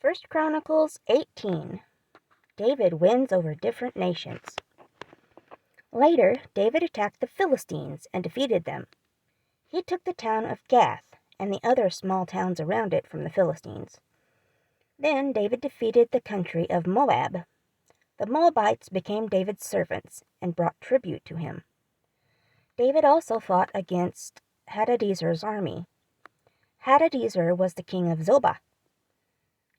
First Chronicles 18. David wins over different nations. Later, David attacked the Philistines and defeated them. He took the town of Gath and the other small towns around it from the Philistines. Then David defeated the country of Moab. The Moabites became David's servants and brought tribute to him. David also fought against Hadadezer's army. Hadadezer was the king of Zobah.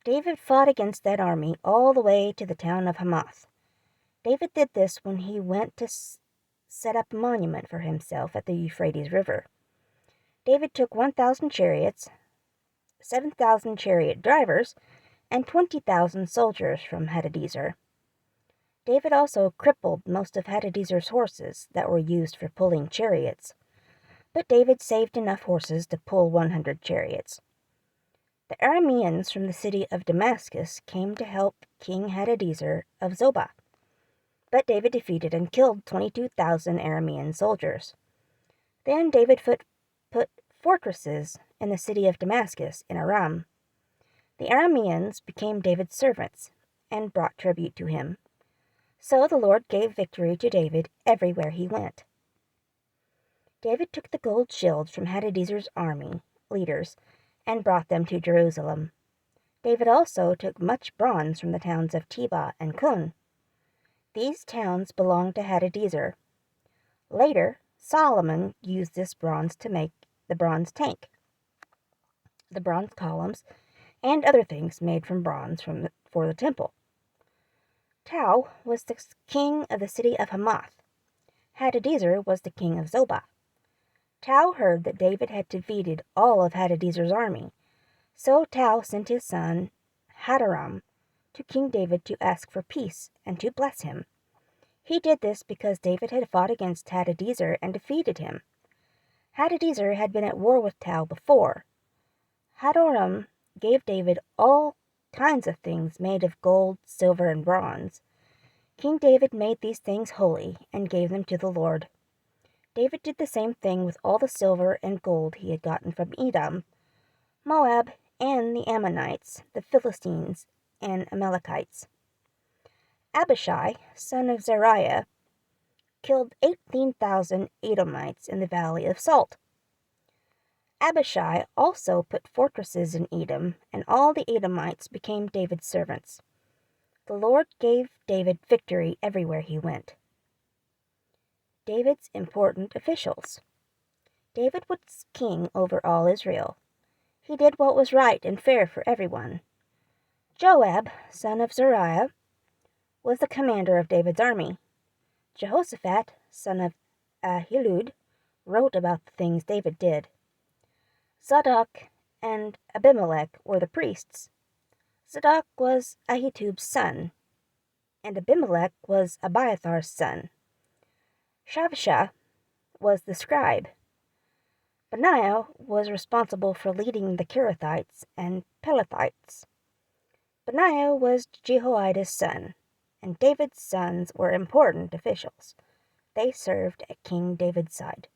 David fought against that army all the way to the town of Hamath. David did this when he went to set up a monument for himself at the Euphrates River. David took 1,000 chariots, 7,000 chariot drivers, and 20,000 soldiers from Hadadezer. David also crippled most of Hadadezer's horses that were used for pulling chariots, but David saved enough horses to pull 100 chariots. The Arameans from the city of Damascus came to help King Hadadezer of Zobah, but David defeated and killed 22,000 Aramean soldiers. Then David put fortresses in the city of Damascus in Aram. The Arameans became David's servants and brought tribute to him. So the Lord gave victory to David everywhere he went. David took the gold shields from Hadadezer's army leaders and brought them to Jerusalem. David also took much bronze from the towns of Tebah and Kun. These towns belonged to Hadadezer. Later, Solomon used this bronze to make the bronze tank, the bronze columns, and other things made from bronze for the temple. Tau was the king of the city of Hamath. Hadadezer was the king of Zobah. Tau heard that David had defeated all of Hadadezer's army, so Tau sent his son Hadaram to King David to ask for peace and to bless him. He did this because David had fought against Hadadezer and defeated him. Hadadezer had been at war with Tau before. Hadaram gave David all kinds of things made of gold, silver, and bronze. King David made these things holy and gave them to the Lord. David did the same thing with all the silver and gold he had gotten from Edom, Moab, and the Ammonites, the Philistines, and Amalekites. Abishai, son of Zeruiah, killed 18,000 Edomites in the Valley of Salt. Abishai also put fortresses in Edom, and all the Edomites became David's servants. The Lord gave David victory everywhere he went. David's important officials. David was king over all Israel. He did what was right and fair for everyone. Joab, son of Zeruiah, was the commander of David's army. Jehoshaphat, son of Ahilud, wrote about the things David did. Zadok and Abimelech were the priests. Zadok was Ahitub's son, and Abimelech was Abiathar's son. Shavsha was the scribe. Benaiah was responsible for leading the Kerethites and Pelethites. Benaiah was Jehoiada's son, and David's sons were important officials. They served at King David's side.